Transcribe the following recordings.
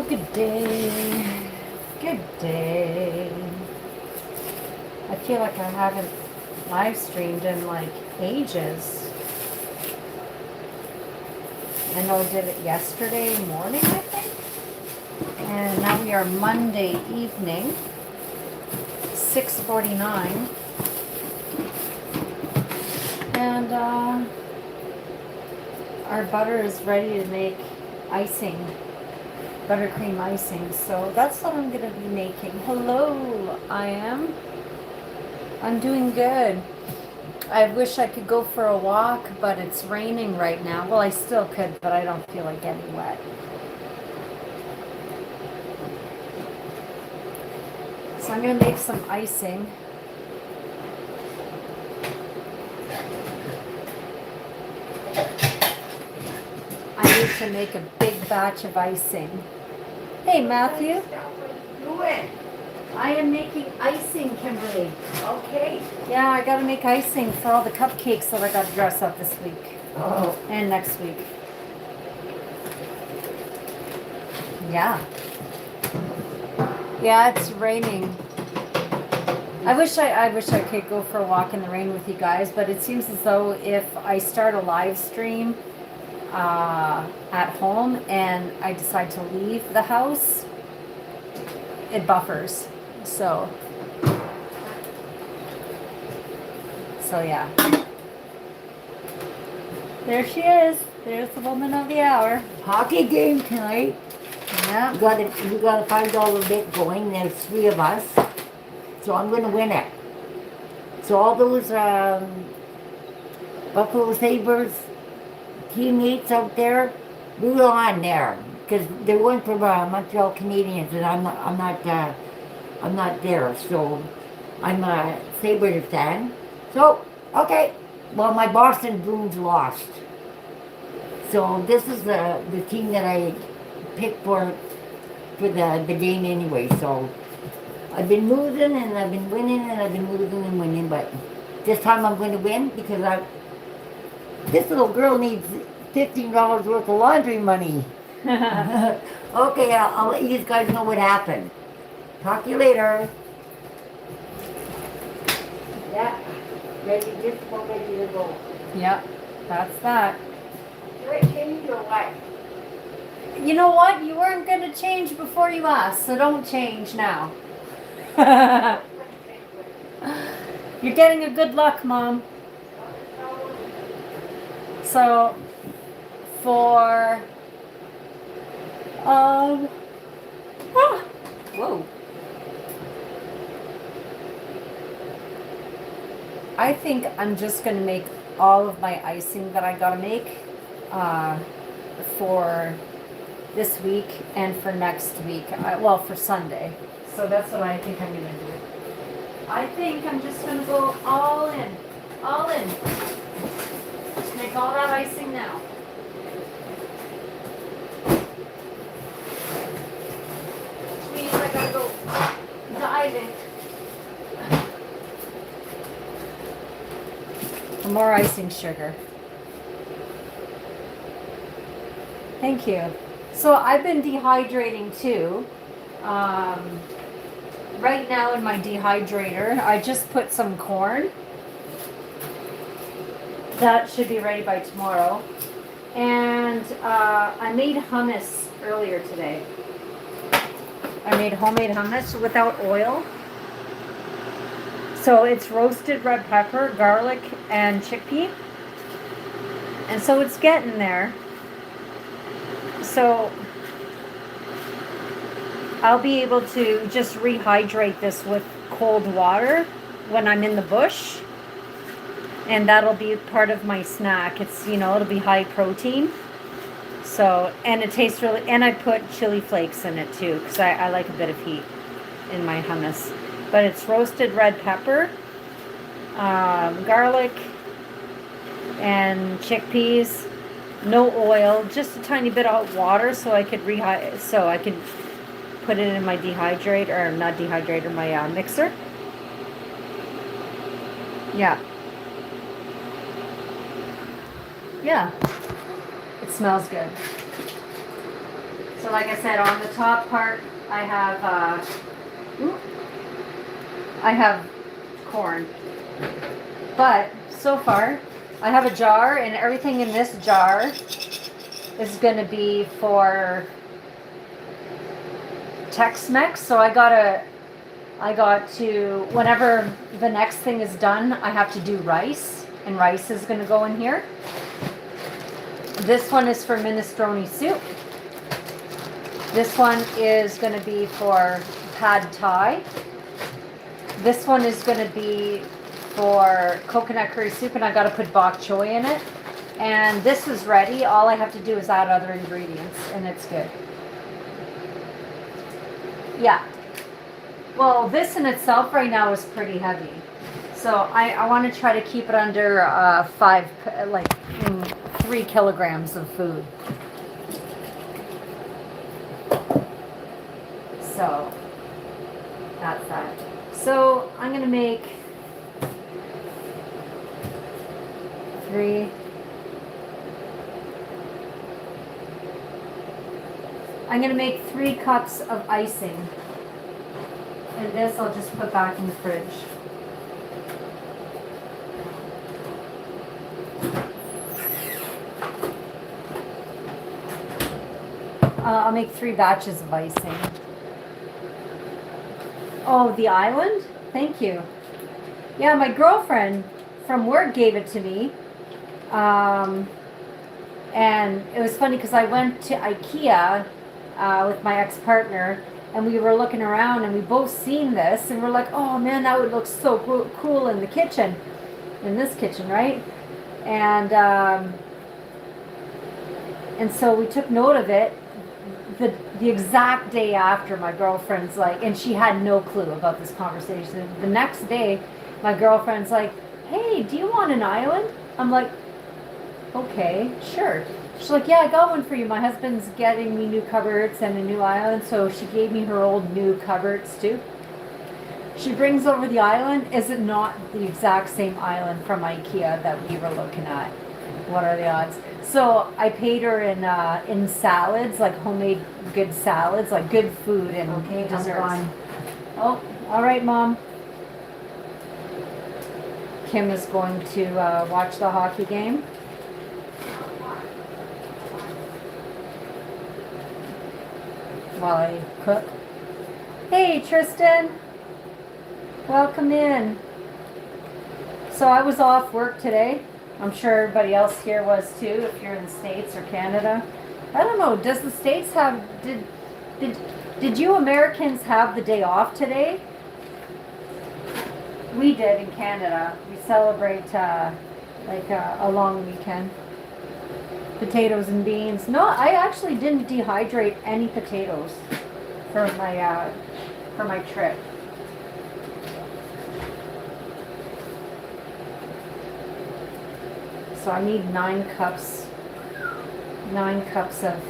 Good day. Good day. I feel like I haven't live streamed in like ages. I know I did it yesterday morning, I think. And now we are Monday evening, 6:49. And our butter is ready to make icing. Buttercream icing, so that's what I'm gonna be making. Hello, I'm doing good. I wish I could go for a walk, but it's raining right now. Well, I still could, but I don't feel like getting wet. So I'm gonna make some icing. I need to make a big batch of icing. Hey, Matthew. I am making icing, Kimberly. Okay. Yeah, I gotta make icing for all the cupcakes that I gotta dress up this week. Oh. And next week. Yeah. Yeah, it's raining. I wish I could go for a walk in the rain with you guys, but it seems as though if I start a live stream at home and I decide to leave the house, it buffers. So yeah. There she is. There's the woman of the hour. Hockey game tonight. Yeah. We got a $5 bet going. There's 3 of us. So I'm gonna win it. So all those Buffalo Sabres teammates out there, root on there. Because they're going for Montreal Canadiens and I'm not there. So I'm a Sabres fan. So, okay. Well, my Boston Bruins lost. So this is the team that I picked for the game anyway. So I've been losing and I've been winning and I've been losing and winning. But this time I'm going to win because this little girl needs $15 worth of laundry money. Okay, I'll let you guys know what happened. Talk to you later. Yeah, ready to go. Yep, that's that. Do I change or what? You know what? You weren't going to change before you asked, so don't change now. You're getting a good luck, Mom. So, for... whoa. I think I'm just going to make all of my icing that I got to make for this week and for next week. Well, for Sunday. So that's what I think I'm going to do. I think I'm just going to go all in. All in. Just make all that icing now. Which means I got to go diving. For more icing sugar. Thank you. So I've been dehydrating too. Right now in my dehydrator, I just put some corn. That should be ready by tomorrow. And I made hummus earlier today. I made homemade hummus without oil. So it's roasted red pepper, garlic, and chickpea. And so it's getting there. So I'll be able to just rehydrate this with cold water when I'm in the bush. And that'll be part of my snack. It's, it'll be high protein. So, and it tastes really, and I put chili flakes in it too, because I like a bit of heat in my hummus. But it's roasted red pepper, garlic, and chickpeas. No oil, just a tiny bit of water, so I could put it in my dehydrator, or not dehydrator, my mixer. Yeah. Yeah. It smells good. So like I said, on the top part, I have corn. But so far, I have a jar, and everything in this jar is going to be for Tex-Mex. So I got to, whenever the next thing is done, I have to do rice, and rice is going to go in here. This one is for minestrone soup. This one is going to be for pad thai. This one is going to be for coconut curry soup, and I got to put bok choy in it. And this is ready. All I have to do is add other ingredients, and it's good. Yeah. Well, this in itself right now is pretty heavy. So I want to try to keep it under 3 kilograms of food. So that's that. So I'm going to make 3. I'm going to make 3 cups of icing. And this I'll just put back in the fridge. I'll make 3 batches of icing. Oh, the island? Thank you. Yeah, my girlfriend from work gave it to me. And it was funny because I went to IKEA with my ex-partner, and we were looking around, and we both seen this, and we're like, oh man, that would look so cool in the kitchen, in this kitchen, right? And so we took note of it. The exact day after, my girlfriend's like, and she had no clue about this conversation. The next day, my girlfriend's like, hey, do you want an island? I'm like, okay, sure. She's like, yeah, I got one for you. My husband's getting me new cupboards and a new island, so she gave me her old new cupboards too. She brings over the island. Is it not the exact same island from IKEA that we were looking at? What are the odds? So I paid her in salads, like homemade good salads, like good food and desserts. Oh, all right, Mom. Kim is going to watch the hockey game. While I cook. Hey, Tristan. Welcome in. So I was off work today. I'm sure everybody else here was too, if you're in the States or Canada. I don't know, does the States have, did you Americans have the day off today? We did in Canada. We celebrate a long weekend. Potatoes and beans. No, I actually didn't dehydrate any potatoes for my trip. So I need 9 cups of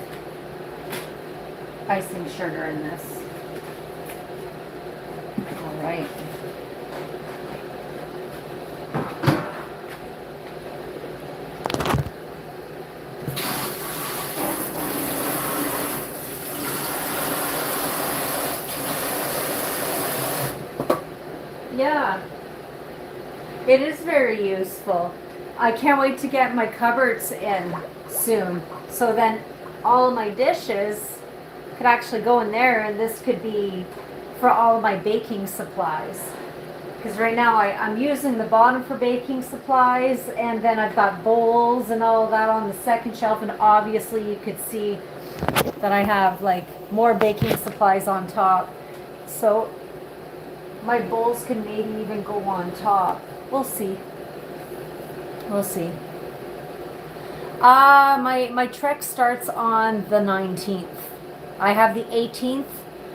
icing sugar in this. All right. Yeah, it is very useful. I can't wait to get my cupboards in soon. So then all of my dishes could actually go in there, and this could be for all of my baking supplies. Because right now I'm using the bottom for baking supplies, and then I've got bowls and all of that on the second shelf, and obviously you could see that I have like more baking supplies on top. So my bowls can maybe even go on top. We'll see. We'll see. My trek starts on the 19th. I have the 18th.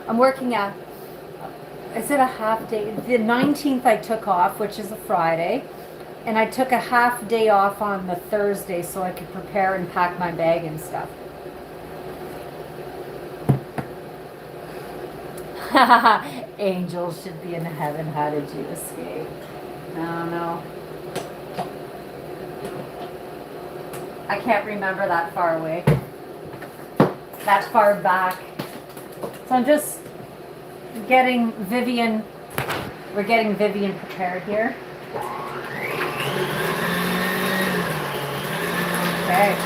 I'm working at, is it a half day? The 19th I took off, which is a Friday. And I took a half day off on the Thursday so I could prepare and pack my bag and stuff. Angels should be in heaven. How did you escape? No. I can't remember that far away. that far back. So I'm just getting Vivian, we're getting Vivian prepared here. Okay.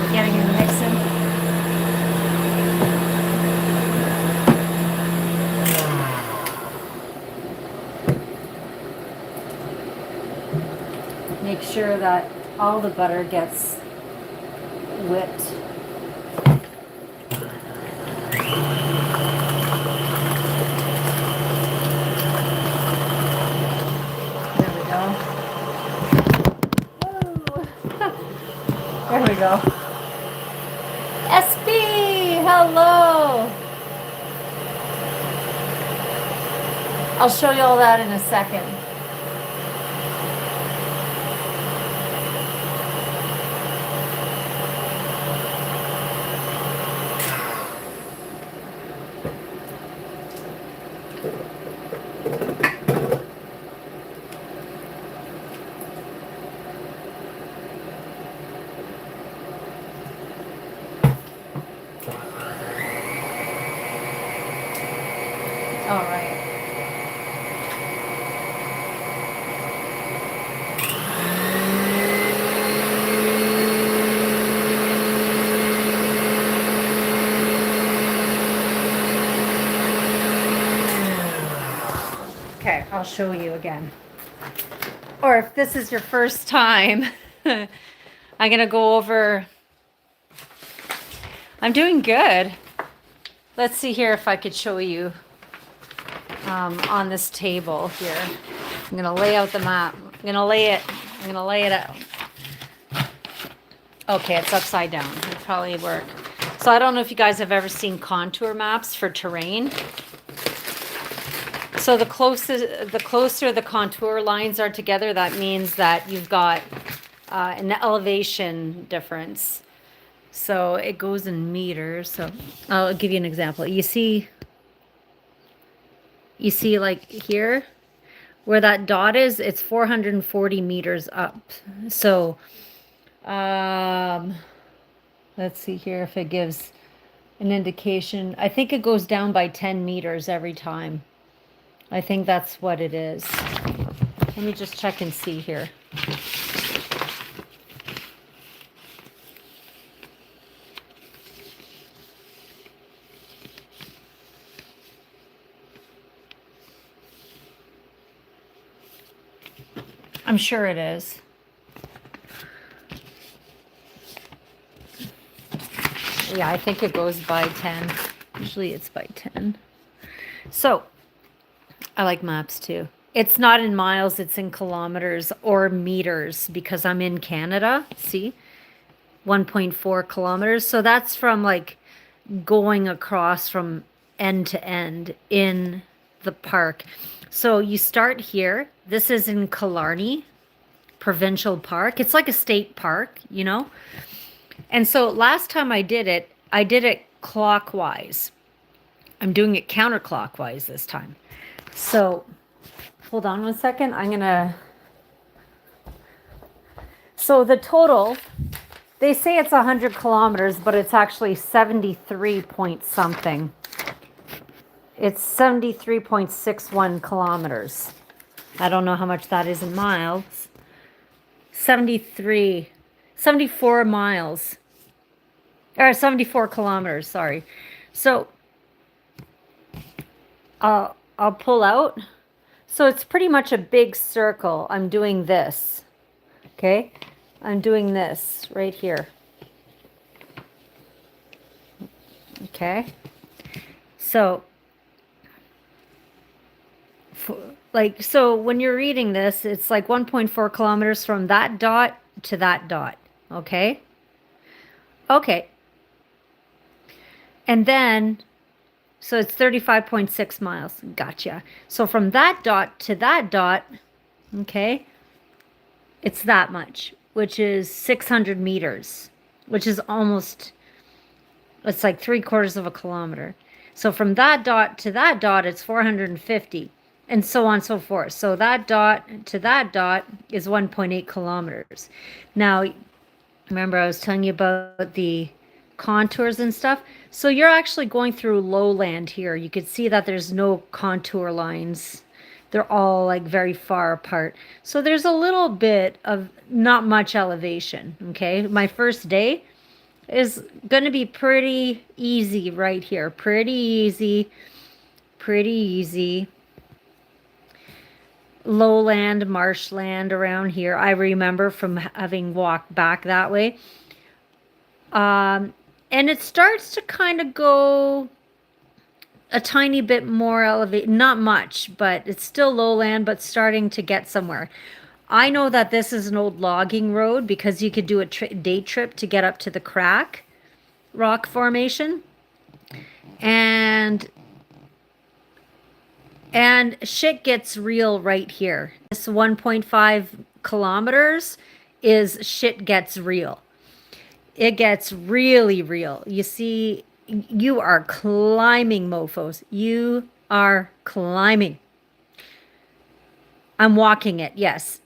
We're getting him mixing. Make sure that all the butter gets whipped. There we go. Woo. There we go. SB, hello. I'll show you all that in a second. All right. Okay, I'll show you again. Or if this is your first time, I'm gonna go over. I'm doing good. Let's see here if I could show you on this table here. I'm gonna lay out the map. I'm gonna lay it out. Okay, it's upside down. It'll probably work. So I don't know if you guys have ever seen contour maps for terrain. So the closer the contour lines are together, that means that you've got an elevation difference. So it goes in meters. So I'll give you an example. You see like here where that dot is, it's 440 meters up. So let's see here if it gives an indication. I think it goes down by 10 meters every time. I think that's what it is. Let me just check and see here. I'm sure it is. Yeah, I think it goes by 10. Usually it's by 10. So, I like maps too. It's not in miles, it's in kilometers or meters because I'm in Canada. See? 1.4 kilometers. So that's from like going across from end to end in the park. So you start here. This is in Killarney Provincial Park. It's like a state park, you know? And so last time I did it clockwise. I'm doing it counterclockwise this time. So hold on one second. So the total, they say it's 100 kilometers, but it's actually 73 point something. It's 73.61 kilometers. I don't know how much that is in miles. 74 miles. Or 74 kilometers, sorry. So I'll pull out. So it's pretty much a big circle. I'm doing this. Okay? I'm doing this right here. Okay? So so when you're reading this, it's like 1.4 kilometers from that dot to that dot. Okay? Okay. And then, so it's 35.6 miles. Gotcha. So from that dot to that dot, okay, it's that much, which is 600 meters, which is almost, it's like 3/4 of a kilometer. So from that dot to that dot, it's 450. and so on and so forth. So that dot to that dot is 1.8 kilometers. Now, remember I was telling you about the contours and stuff. So you're actually going through lowland here. You could see that there's no contour lines. They're all like very far apart. So there's a little bit of not much elevation. Okay. My first day is going to be pretty easy right here. Pretty easy. Pretty easy. Lowland, marshland around here. I remember from having walked back that way. And it starts to kind of go a tiny bit more elevated, not much, but it's still lowland, but starting to get somewhere. I know that this is an old logging road because you could do a day trip to get up to the crack rock formation. And shit gets real right here. This 1.5 kilometers is shit gets real. It gets really real. You see, you are climbing, mofos. You are climbing. I'm walking it, yes.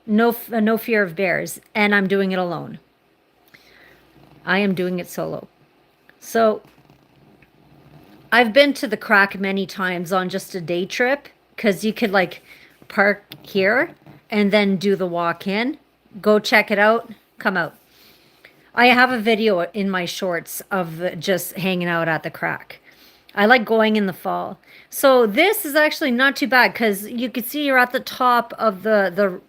No fear of bears, and I'm doing it alone. I am doing it solo. So I've been to the crack many times on just a day trip because you could like park here and then do the walk in, go check it out, come out. I have a video in my shorts of just hanging out at the crack. I like going in the fall. So this is actually not too bad because you can see you're at the top of the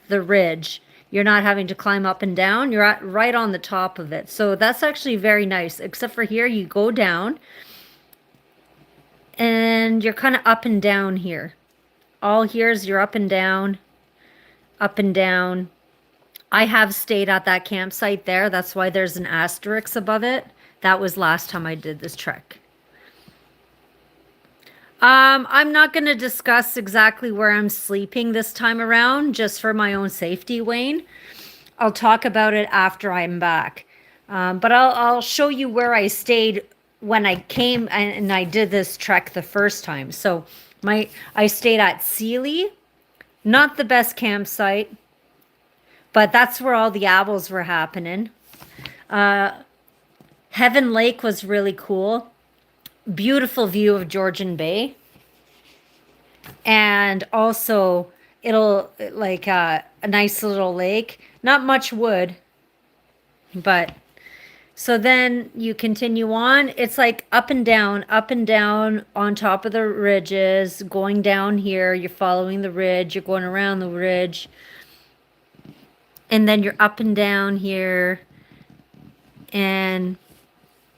ridge. You're not having to climb up and down. You're at right on the top of it. So that's actually very nice. Except for here, you go down and you're kind of up and down here. All here's you're up and down, up and down. I have stayed at that campsite there. That's why there's an asterisk above it. That was last time I did this trek. I'm not going to discuss exactly where I'm sleeping this time around, just for my own safety, Wayne. I'll talk about it after I'm back. But I'll show you where I stayed when I came and I did this trek the first time. So I stayed at Sealy, not the best campsite, but that's where all the apples were happening. Heaven Lake was really cool. Beautiful view of Georgian Bay. And also it'll like a nice little lake. Not much wood, but so then you continue on. It's like up and down on top of the ridges, going down here. You're following the ridge. You're going around the ridge. And then you're up and down here. And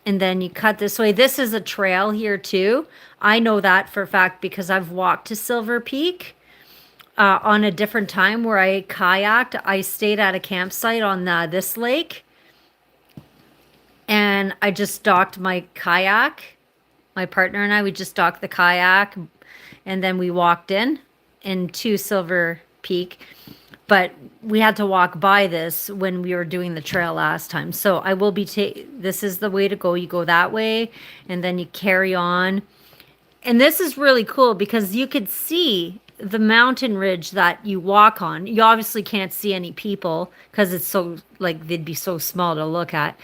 then you cut this way. This is a trail here too. I know that for a fact because I've walked to Silver Peak on a different time where I kayaked. I stayed at a campsite on this lake. And I just docked my kayak. My partner and I, we just docked the kayak. And then we walked into Silver Peak. But we had to walk by this when we were doing the trail last time. So I will be this is the way to go. You go that way and then you carry on. And this is really cool because you could see the mountain ridge that you walk on. You obviously can't see any people because it's so like they'd be so small to look at.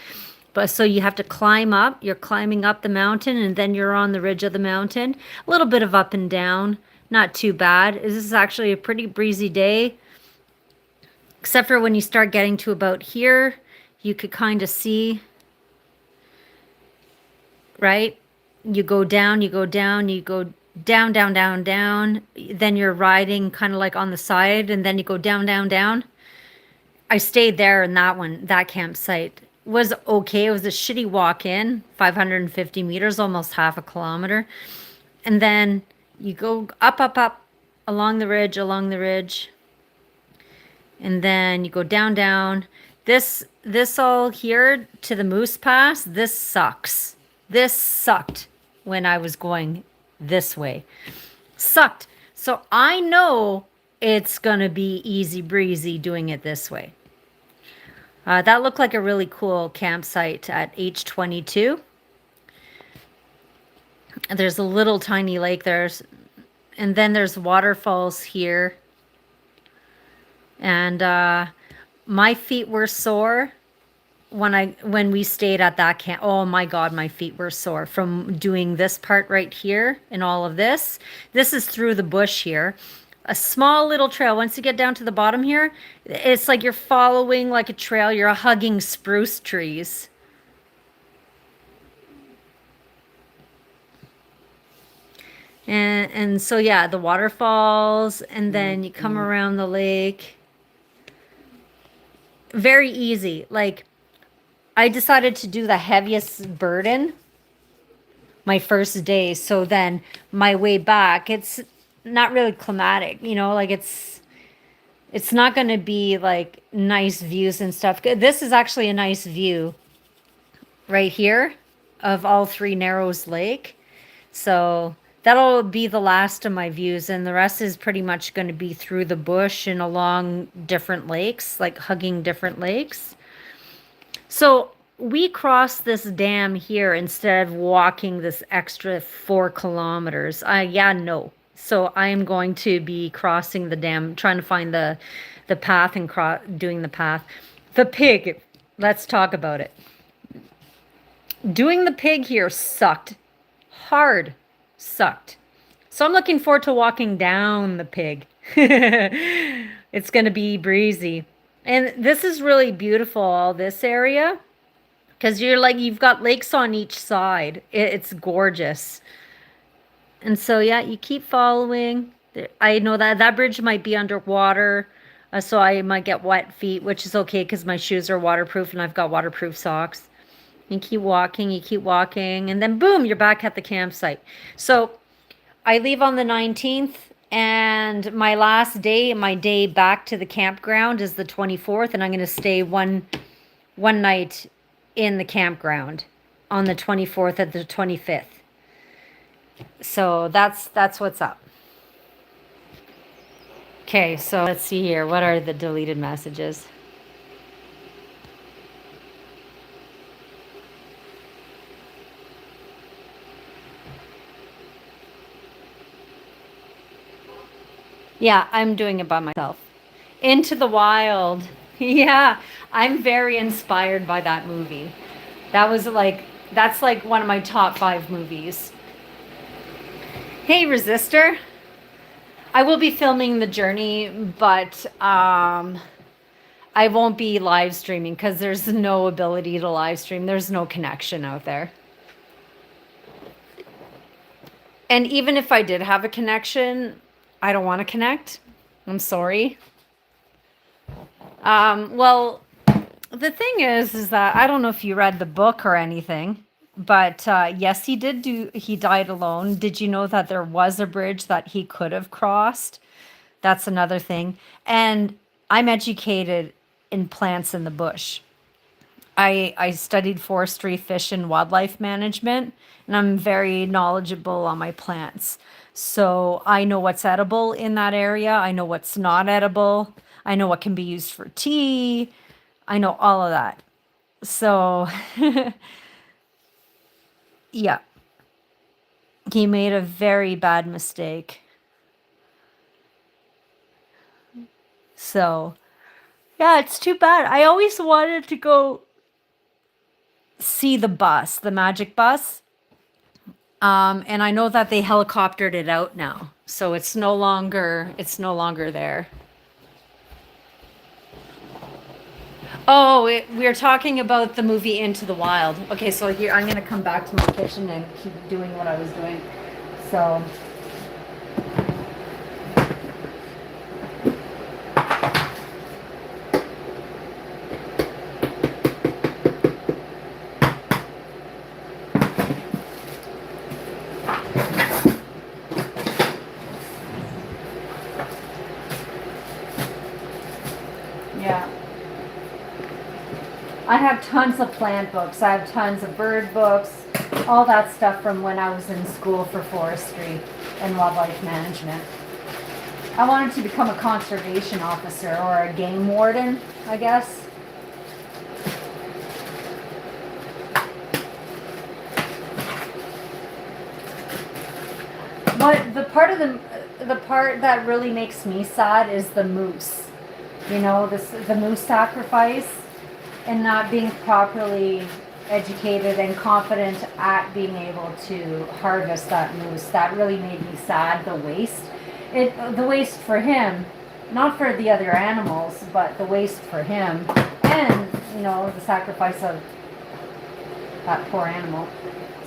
But so you have to climb up. You're climbing up the mountain and then you're on the ridge of the mountain. A little bit of up and down. Not too bad. This is actually a pretty breezy day. Except for when you start getting to about here, you could kind of see, right? You go down, you go down, you go down, down, down, down. Then you're riding kind of like on the side and then you go down, down, down. I stayed there in that one, that campsite. Was okay. It was a shitty walk in, 550 meters, almost half a kilometer. And then you go up, up, up along the ridge, and then you go down, down. This all here to the Moose Pass, this sucks. This sucked when I was going this way. Sucked. So I know it's going to be easy breezy doing it this way. That looked like a really cool campsite at H22. There's a little tiny lake there. And then there's waterfalls here. And my feet were sore when we stayed at that camp. Oh my God, my feet were sore from doing this part right here and all of this. This is through the bush here. A small little trail. Once you get down to the bottom here, it's like you're following like a trail. You're hugging spruce trees. And so yeah, the waterfalls, and then you come around the lake. Very easy. Like, I decided to do the heaviest burden my first day. So then my way back, it's not really climatic, you know, like it's not going to be like nice views and stuff. This is actually a nice view right here of all three Narrows Lake. So that'll be the last of my views, and the rest is pretty much going to be through the bush and along different lakes, like hugging different lakes. So we crossed this dam here instead of walking this extra 4 kilometers. Yeah, no. So I am going to be crossing the dam, trying to find the path and doing the path. The pig, let's talk about it. Doing the pig here sucked. Hard sucked. So I'm looking forward to walking down the pig. It's going to be breezy. And this is really beautiful, all this area. Because you've got lakes on each side. It's gorgeous. And so, yeah, you keep following. I know that bridge might be underwater. So I might get wet feet, which is okay because my shoes are waterproof and I've got waterproof socks. You keep walking, and then boom, you're back at the campsite. So I leave on the 19th, and my last day, my day back to the campground is the 24th, and I'm going to stay one night in the campground on the 24th and the 25th. So that's what's up. Okay, so let's see here. What are the deleted messages? Yeah, I'm doing it by myself. Into the Wild. Yeah, I'm very inspired by that movie. That's like one of my top 5 movies. Hey, Resistor. I will be filming the journey, but I won't be live streaming because there's no ability to live stream. There's no connection out there. And even if I did have a connection, I don't want to connect. I'm sorry. Well, the thing is that I don't know if you read the book or anything, but yes, he died alone. Did you know that there was a bridge that he could have crossed? That's another thing. And I'm educated in plants in the bush. I studied forestry, fish, and wildlife management, and I'm very knowledgeable on my plants. So I know what's edible in that area. I know what's not edible. I know what can be used for tea. I know all of that. So, yeah, he made a very bad mistake. So, yeah, it's too bad. I always wanted to go see the bus, the magic bus. And I know that they helicoptered it out now. So it's no longer there. Oh, we're talking about the movie Into the Wild. Okay, so here I'm going to come back to my kitchen and keep doing what I was doing. So yeah. I have tons of plant books. I have tons of bird books, all that stuff from when I was in school for forestry and wildlife management. I wanted to become a conservation officer or a game warden, I guess. But the part of the part that really makes me sad is the moose. You know, the moose sacrifice and not being properly educated and confident at being able to harvest that moose. That really made me sad. The waste for him, not for the other animals, but the waste for him, and you know the sacrifice of that poor animal.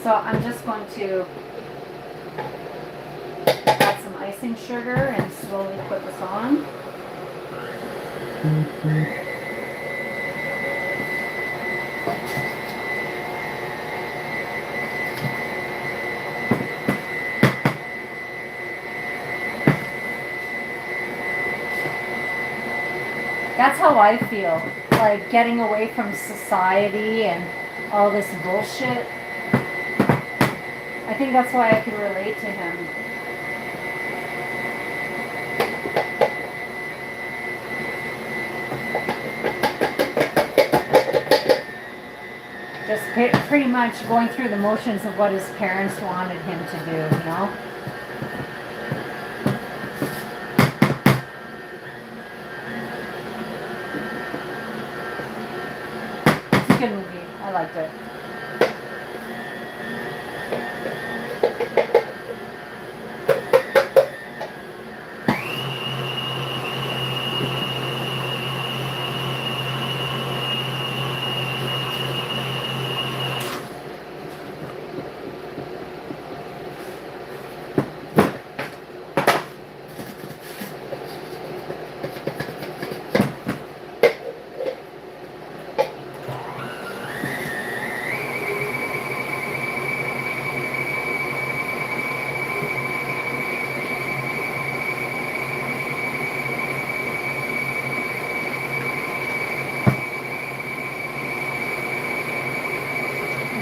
So I'm just going to add some icing sugar and slowly put this on. That's how I feel, like getting away from society and all this bullshit. I think that's why I can relate to him. Just pretty much going through the motions of what his parents wanted him to do, you know? It's a good movie. I liked it.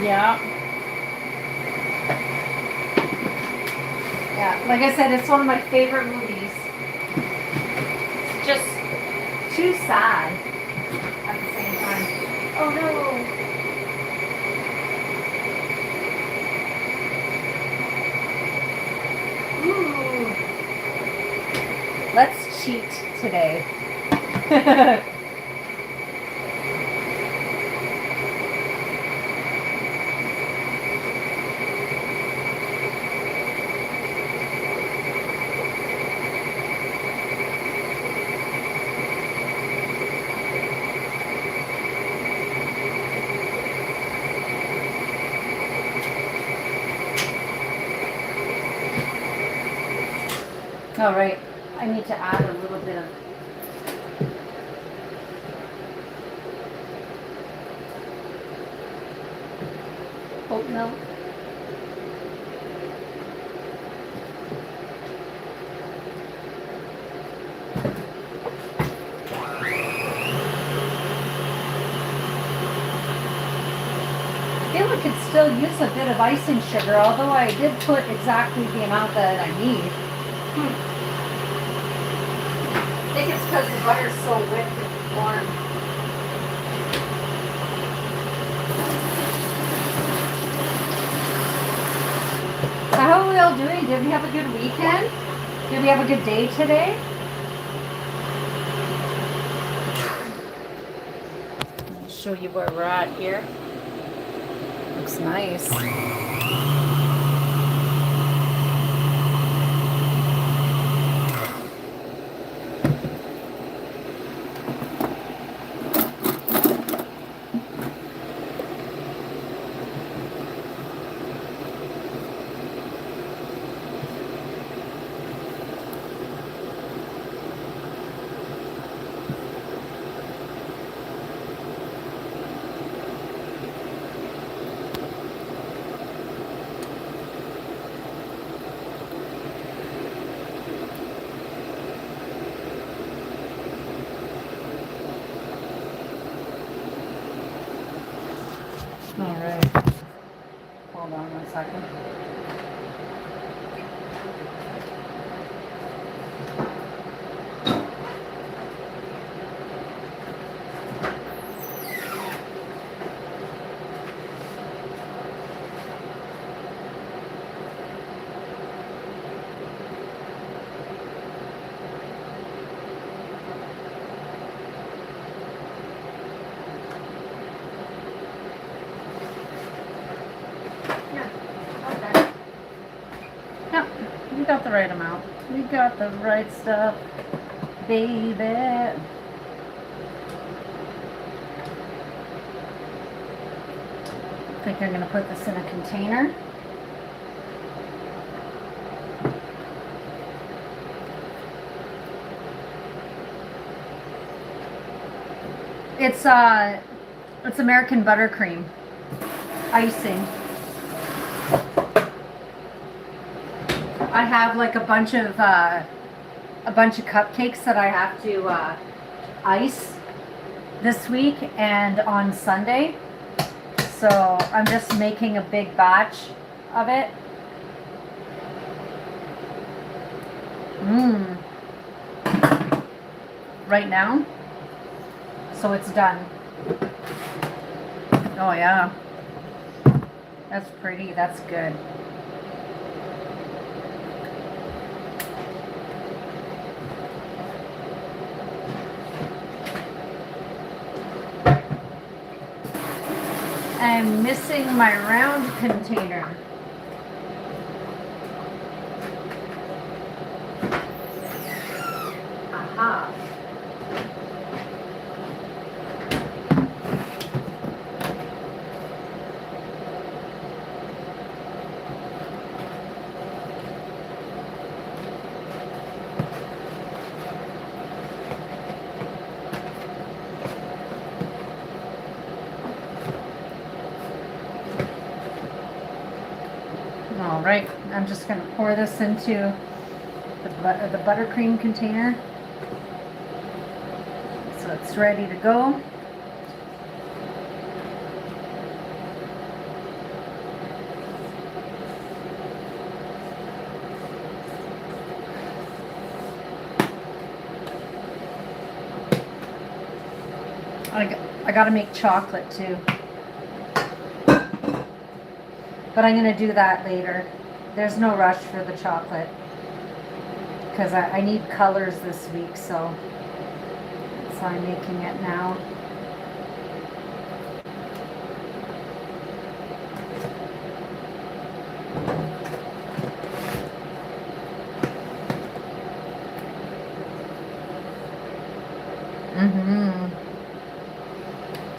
Yeah. Yeah, like I said, it's one of my favorite movies. It's just too sad at the same time. Oh no! Ooh. Let's cheat today. All right, I need to add a little bit of oat milk. I feel I could still use a bit of icing sugar, although I did put exactly the amount that I need. I think it's because the butter's so whipped and warm. So how are we all doing? Did we have a good weekend? Did we have a good day today? I'll show you where we're at here. Looks nice. All right. Hold on 1 second. got the right amount. We got the right stuff, baby. I think I'm gonna put this in a container. It's American buttercream icing. I have like a bunch of cupcakes that I have to ice this week and on Sunday. So I'm just making a big batch of it. Right now. So it's done. Oh yeah. That's pretty. That's good. I'm missing my round container. Aha. All right, I'm just going to pour this into the buttercream container. So it's ready to go. I got to make chocolate too. But I'm going to do that later. There's no rush for the chocolate because I need colors this week, so I'm making it now.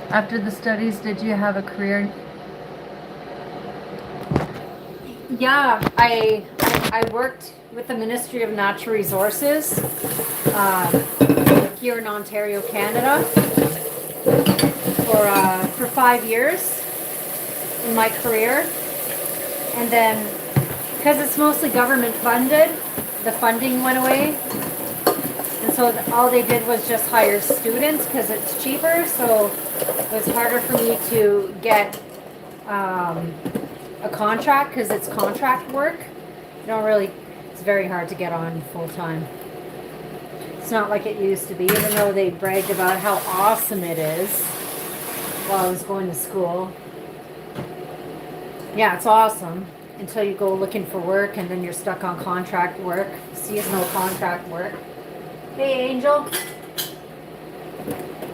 After the studies, did you have a career? Yeah, I worked with the Ministry of Natural Resources here in Ontario, Canada, for 5 years in my career, and then because it's mostly government funded, the funding went away, and so all they did was just hire students because it's cheaper. So it was harder for me to get a contract because it's contract work. It's very hard to get on full time. It's not like it used to be, even though they bragged about how awesome it is while I was going to school. Yeah, it's awesome until you go looking for work and then you're stuck on contract work, seasonal contract work. Hey, Angel.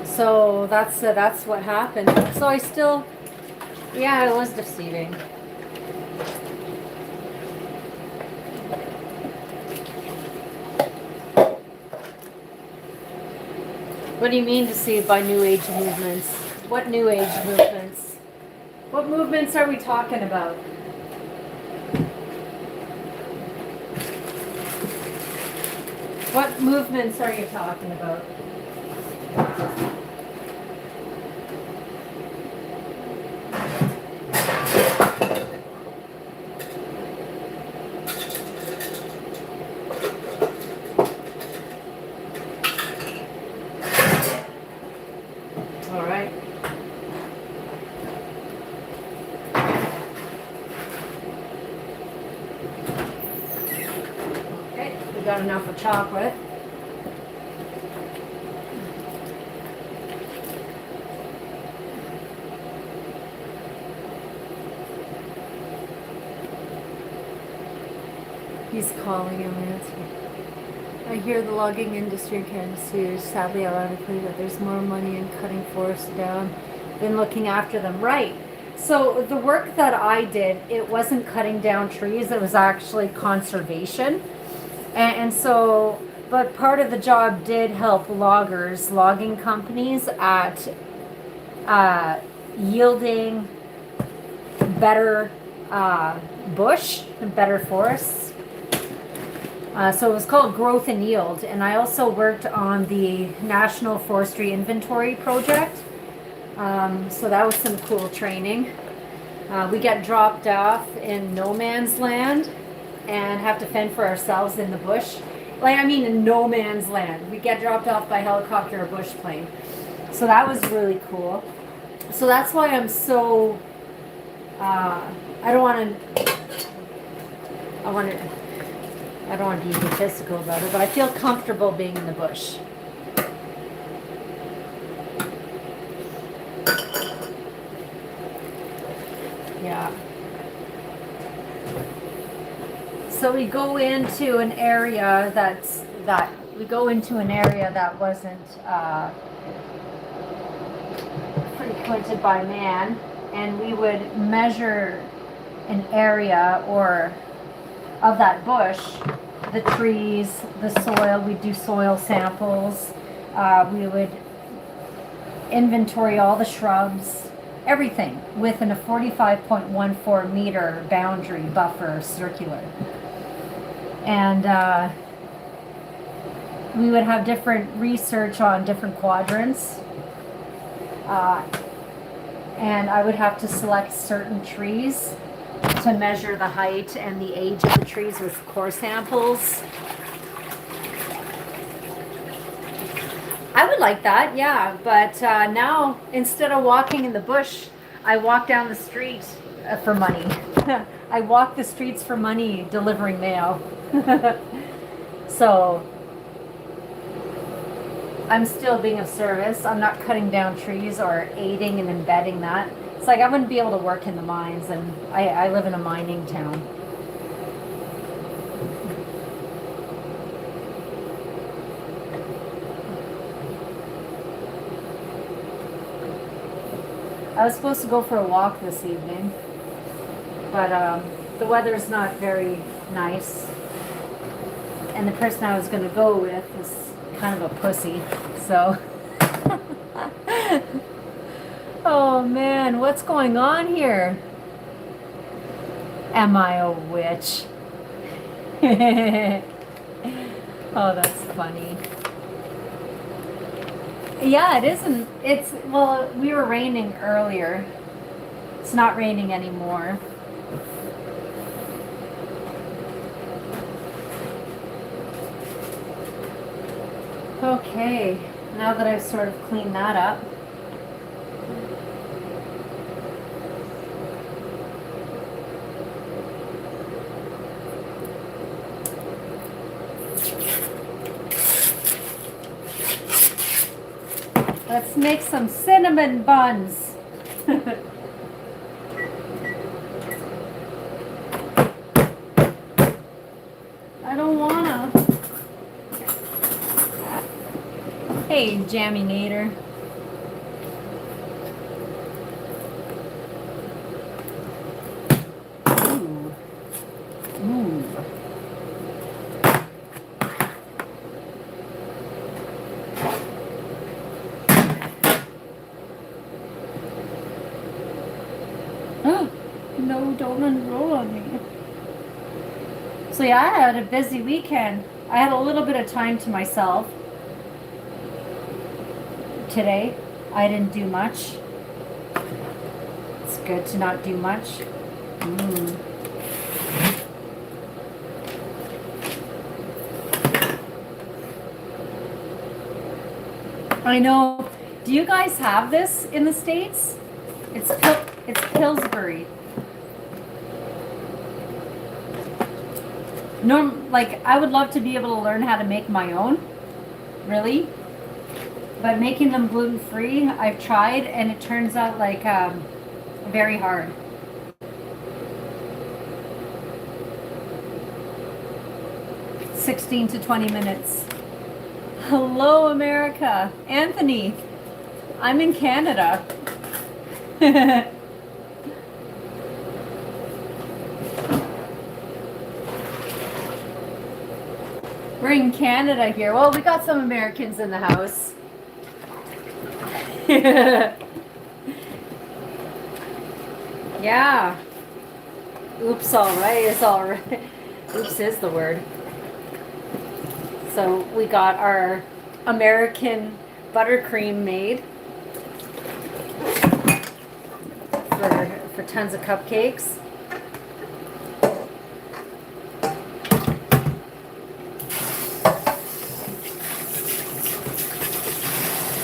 So that's what happened. So yeah, it was deceiving. What do you mean deceived by New Age movements? What New Age movements? What movements are we talking about? What movements are you talking about? All right. Okay, we got enough of chocolate. He's calling him, answering. I hear the logging industry in Canada is sadly ironically that there's more money in cutting forests down than looking after them. Right. So the work that I did, it wasn't cutting down trees, it was actually conservation. And so, but part of the job did help loggers, logging companies at uh, yielding better bush and better forests. So it was called Growth and Yield. And I also worked on the National Forestry Inventory Project. So that was some cool training. We get dropped off in no man's land and have to fend for ourselves in the bush. Like, I mean, in no man's land. We get dropped off by helicopter or bush plane. So that was really cool. So that's why I'm so, I don't want to, I don't want to be egotistical about it, but I feel comfortable being in the bush. Yeah. So we go into an area that wasn't frequented by man, and we would measure an area or of that bush, the trees, the soil. We'd do soil samples. We would inventory all the shrubs, everything within a 45.14 meter boundary buffer circular. And we would have different research on different quadrants. And I would have to select certain trees to measure the height and the age of the trees with core samples. I would like that, yeah, but now instead of walking in the bush, I walk down the street for money. I walk the streets for money delivering mail. So I'm still being of service. I'm not cutting down trees or aiding and embedding that. It's like I wouldn't be able to work in the mines, and I live in a mining town. I was supposed to go for a walk this evening, but the weather's not very nice. And the person I was going to go with is kind of a pussy, so. Oh man, what's going on here? Am I a witch? Oh, that's funny. Yeah, it isn't. Well, we were raining earlier. It's not raining anymore. Okay, now that I've sort of cleaned that up. Let's make some cinnamon buns. I don't wanna. Hey, Jammy-nator. Ooh. Ooh. No, don't unroll on me. So yeah, I had a busy weekend. I had a little bit of time to myself today. I didn't do much. It's good to not do much. I know. Do you guys have this in the States? It's Pillsbury. Like, I would love to be able to learn how to make my own, really. But making them gluten-free, I've tried, and it turns out like very hard. "16 to 20 minutes. Hello, America. Anthony, I'm in Canada. We're in Canada here. Well, we got some Americans in the house. Yeah. Oops, all right. It's all right. Oops is the word. So we got our American buttercream made for tons of cupcakes.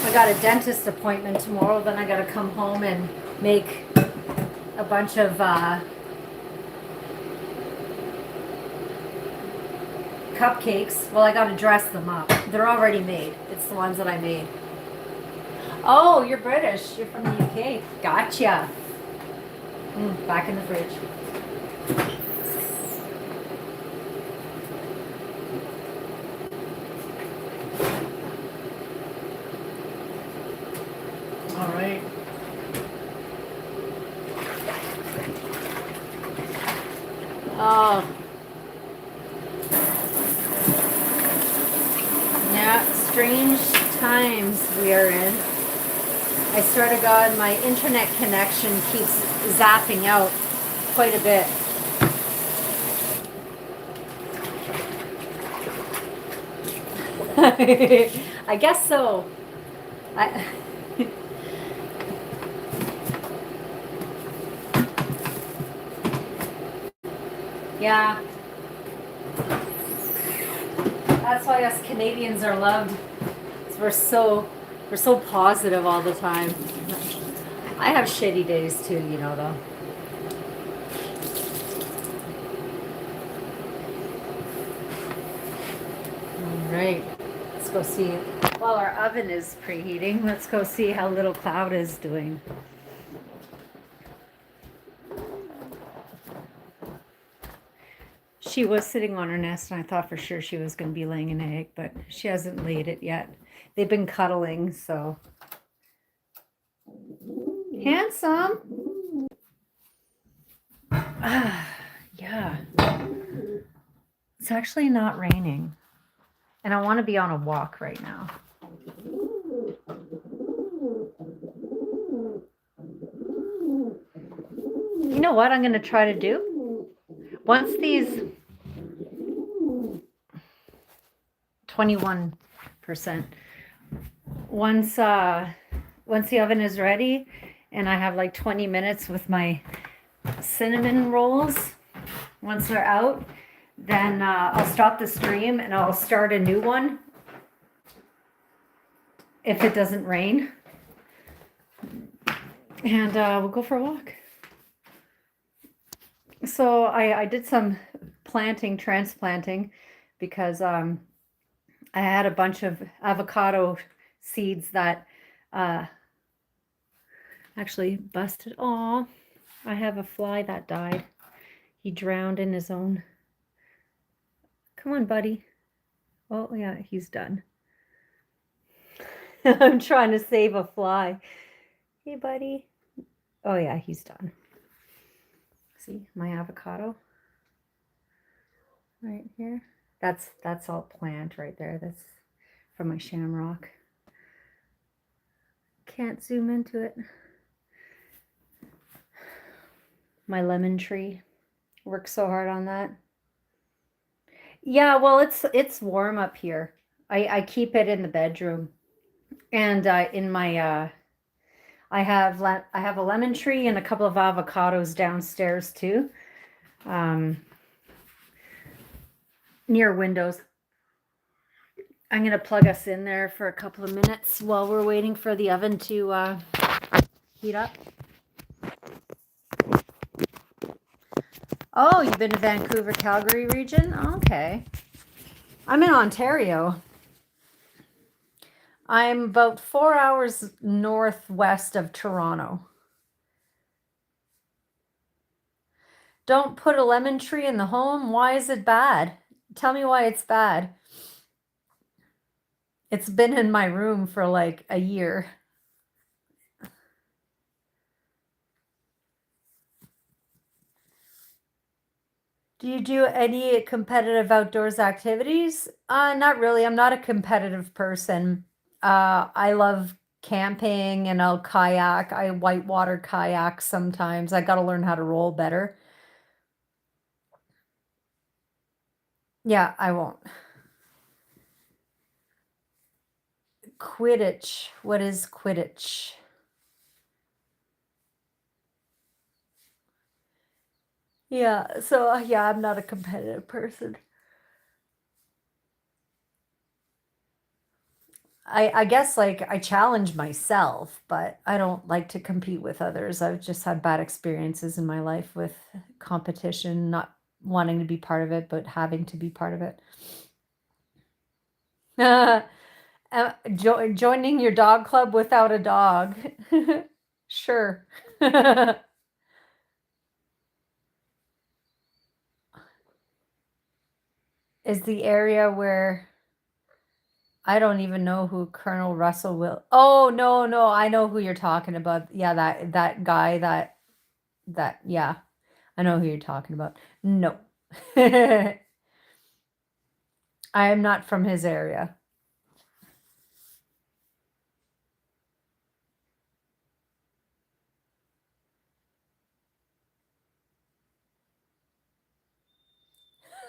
I got a dentist appointment tomorrow, then I got to come home and make a bunch of cupcakes. Well, I got to dress them up. They're already made. It's the ones that I made. Oh, you're British. You're from the UK. Gotcha. Back in the fridge. All right. Oh. Yeah, strange times we are in. I swear to God, my internet connection keeps zapping out quite a bit. I guess so. Yeah. That's why us Canadians are loved. We're so positive all the time. I have shitty days too, you know though. All right. Let's go see. While our oven is preheating, let's go see how little Cloud is doing. She was sitting on her nest, and I thought for sure she was going to be laying an egg, but she hasn't laid it yet. They've been cuddling, so. Handsome. Yeah. It's actually not raining, and I want to be on a walk right now. You know what I'm going to try to do? Once these 21%, once the oven is ready and I have like 20 minutes with my cinnamon rolls, once they're out, then I'll stop the stream and I'll start a new one if it doesn't rain, and we'll go for a walk. So I did some transplanting, because I had a bunch of avocado seeds that actually busted. Aw, I have a fly that died. He drowned in his own. Come on, buddy. Oh, yeah, he's done. I'm trying to save a fly. Hey, buddy. Oh, yeah, he's done. See my avocado right here? That's all plant right there. That's from my shamrock. Can't zoom into it. My lemon tree. Worked so hard on that. Yeah, well, it's warm up here. I keep it in the bedroom, and in my I have a lemon tree and a couple of avocados downstairs too, near windows. I'm gonna plug us in there for a couple of minutes while we're waiting for the oven to heat up. Oh, you've been to Vancouver, Calgary region? Oh, okay. I'm in Ontario. I'm about 4 hours northwest of Toronto. Don't put a lemon tree in the home. Why is it bad? Tell me why it's bad. It's been in my room for like a year. Do you do any competitive outdoors activities? Not really. I'm not a competitive person. I love camping and I'll kayak. I whitewater kayak sometimes. I got to learn how to roll better. Yeah, I won't. Quidditch. What is Quidditch? Yeah, so yeah, I'm not a competitive person. I guess like I challenge myself, but I don't like to compete with others. I've just had bad experiences in my life with competition, not wanting to be part of it, but having to be part of it. Joining your dog club without a dog. Sure. Is the area where I don't even know who Colonel Russell will. Oh, no, no, I know who you're talking about. Yeah, that guy that yeah. I know who you're talking about. No. I am not from his area.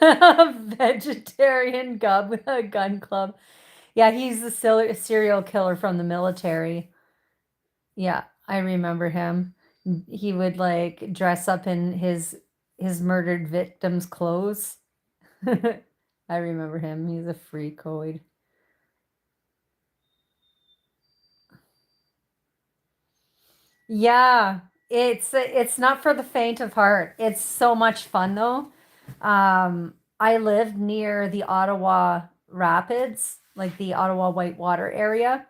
Vegetarian gun club. Yeah, he's the serial killer from the military. Yeah, I remember him. He would like dress up in his murdered victims' clothes. I remember him. He's a freakoid. Yeah, it's not for the faint of heart. It's so much fun though. I lived near the Ottawa Rapids, like the Ottawa Whitewater area,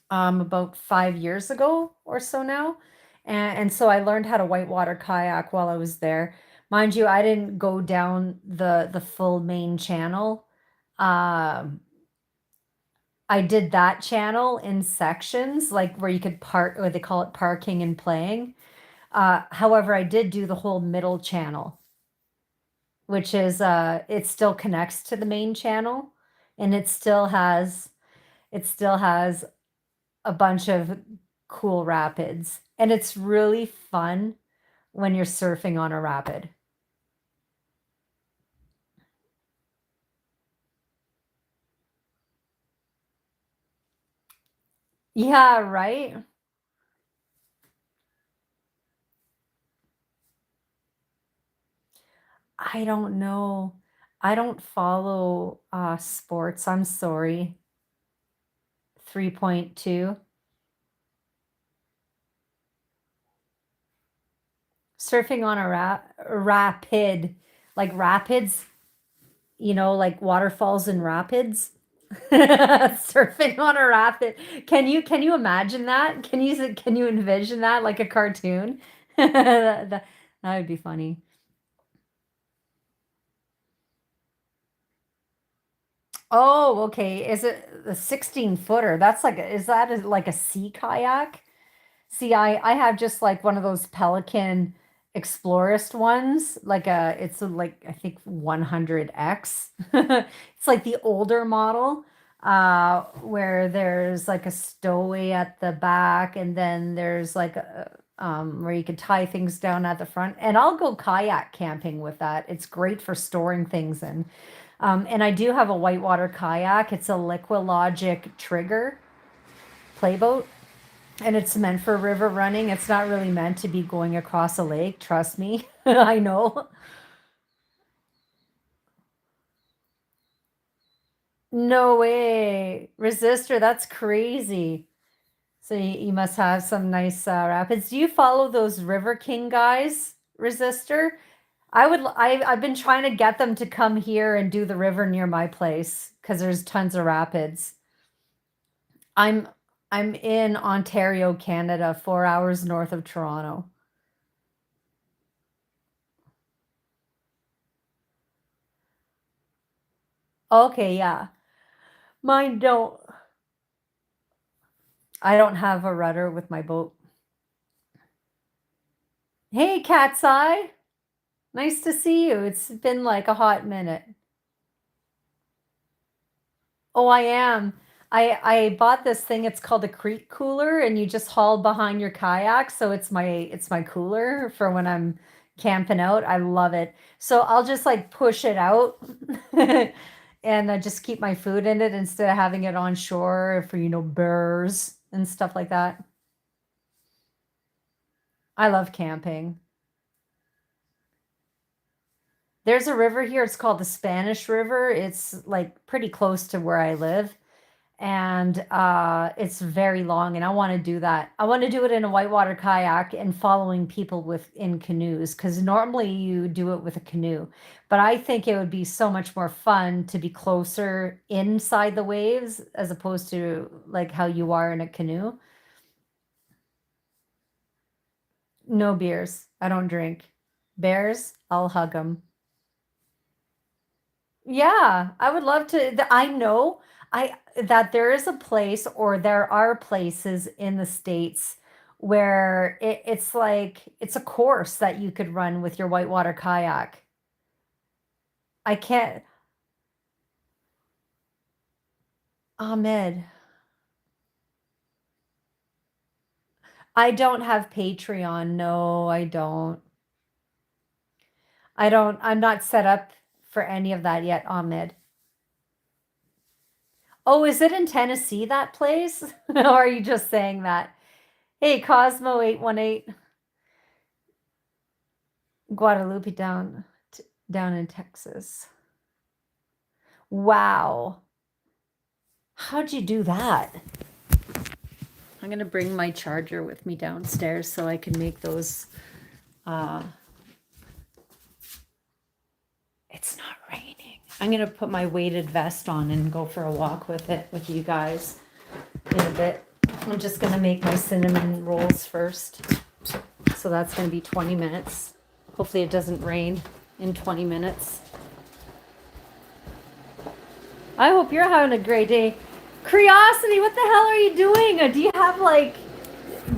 about 5 years ago or so now. And so I learned how to whitewater kayak while I was there. Mind you, I didn't go down the full main channel. Um, I did that channel in sections, like where you could park, or they call it parking and playing. However, I did do the whole middle channel, which is it still connects to the main channel, and it still has a bunch of cool rapids, and it's really fun when you're surfing on a rapid. Yeah, right. I don't know. I don't follow sports. I'm sorry. 3.2. Surfing on a rapid, like rapids, like waterfalls and rapids. Surfing on a rapid. Can you imagine that? Can you envision that like a cartoon? That would be funny. Oh, okay. Is it a 16 footer? That's like is that like a sea kayak? See, I have just like one of those Pelican Explorist ones, it's like I think 100X. It's like the older model, where there's like a stowaway at the back, and then there's like where you could tie things down at the front. And I'll go kayak camping with that. It's great for storing things in. And I do have a whitewater kayak. It's a Liquilogic Trigger playboat. And it's meant for river running. It's not really meant to be going across a lake. Trust me. I know. No way. Resistor, that's crazy. So you must have some nice rapids. Do you follow those River King guys, Resistor? I've been trying to get them to come here and do the river near my place because there's tons of rapids. I'm I'm in Ontario, Canada, 4 hours north of Toronto. Okay, yeah. Mine don't. I don't have a rudder with my boat. Hey, Cat's Eye. Nice to see you. It's been like a hot minute. Oh, I am. I bought this thing. It's called a creek cooler, and you just haul behind your kayak, so it's my cooler for when I'm camping out. I love it. So I'll just like push it out and I just keep my food in it instead of having it on shore for, bears and stuff like that. I love camping. There's a river here. It's called the Spanish River. It's like pretty close to where I live. And it's very long, and I want to do that. I want to do it in a whitewater kayak and following people with in canoes, because normally you do it with a canoe, but I think it would be so much more fun to be closer inside the waves as opposed to like how you are in a canoe. No beers. I don't drink. Bears, I'll hug them. Yeah, I would love to. I know I that there is a place, or there are places in the States where it's like it's a course that you could run with your whitewater kayak. I can't, Ahmed. I don't have Patreon. No, I don't. I'm not set up for any of that yet, Ahmed. Oh, is it in Tennessee, that place? Or are you just saying that? Hey, Cosmo 818. Guadalupe down in Texas. Wow. How'd you do that? I'm gonna bring my charger with me downstairs so I can make those. Uh, it's not raining. I'm gonna put my weighted vest on and go for a walk with it with you guys in a bit. I'm just gonna make my cinnamon rolls first. So that's gonna be 20 minutes. Hopefully it doesn't rain in 20 minutes. I hope you're having a great day. Curiosity, what the hell are you doing?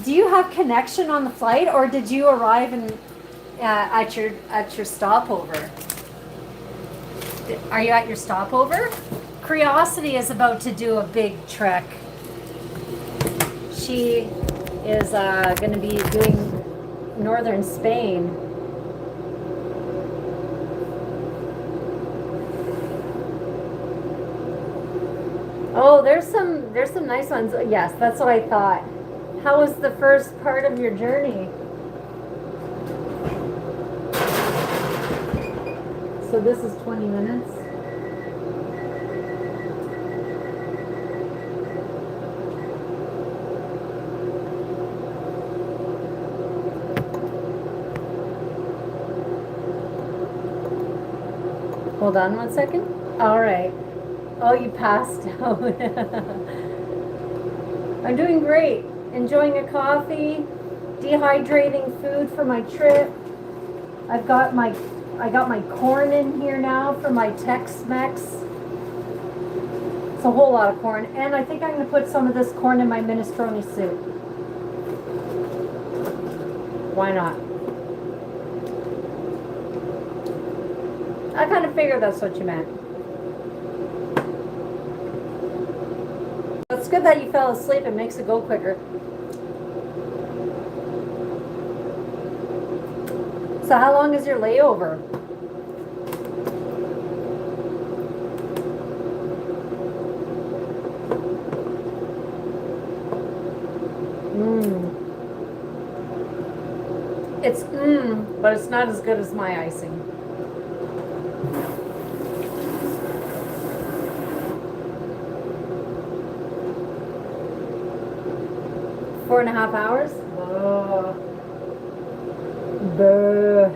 Do you have connection on the flight, or did you arrive at your stopover? Are you at your stopover? Curiosity is about to do a big trek. She is going to be doing northern Spain. Oh, there's some nice ones. Yes, that's what I thought. How was the first part of your journey? So this is 20 minutes. Hold on one second. All right. Oh, you passed out. I'm doing great. Enjoying a coffee, dehydrating food for my trip. I got my corn in here now for my Tex-Mex. It's a whole lot of corn, and I think I'm going to put some of this corn in my minestrone soup. Why not? I kind of figured that's what you meant. It's good that you fell asleep. It makes it go quicker. So how long is your layover? It's but it's not as good as my icing. Four and a half hours? Oh. Buh.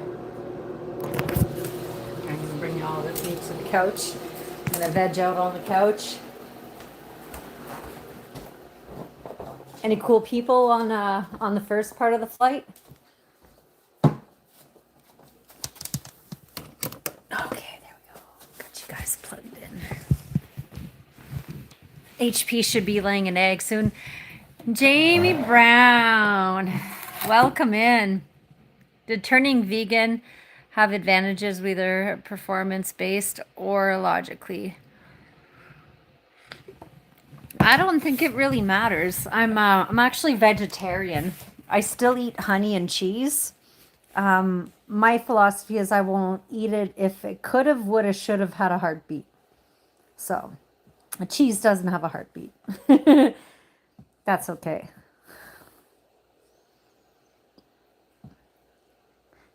I'm gonna bring all this meat to the couch. I'm gonna veg out on the couch. Any cool people on the first part of the flight? Okay, there we go. Got you guys plugged in. HP should be laying an egg soon. Jamie Brown, welcome in. Did turning vegan have advantages, whether performance-based or logically. I don't think it really matters. I'm actually vegetarian. I still eat honey and cheese. My philosophy is I won't eat it if it could have, would have, should have had a heartbeat. So, cheese doesn't have a heartbeat. That's okay.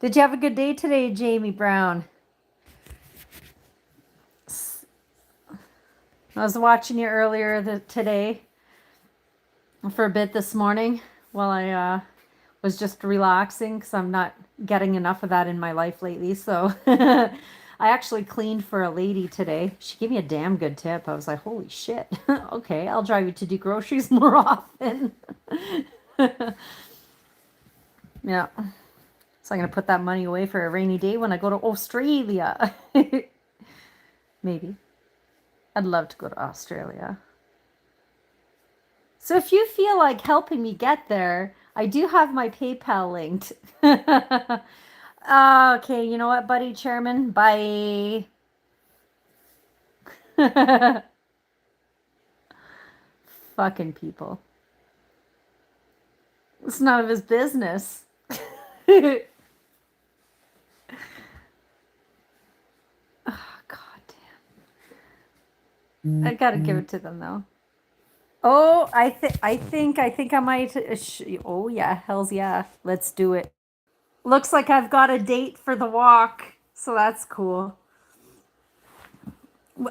Did you have a good day today, Jamie Brown? I was watching you earlier today for a bit this morning while I was just relaxing because I'm not getting enough of that in my life lately. So I actually cleaned for a lady today. She gave me a damn good tip. I was like, holy shit. Okay, I'll drive you to do groceries more often. Yeah. So I'm going to put that money away for a rainy day when I go to Australia. Maybe. I'd love to go to Australia. So if you feel like helping me get there, I do have my PayPal linked. Okay, you know what, buddy chairman? Bye. Fucking people. It's none of his business. Oh, God damn. I gotta give it to them though. Oh, I think I might. Oh yeah, hell's yeah. Let's do it. Looks like I've got a date for the walk, so that's cool.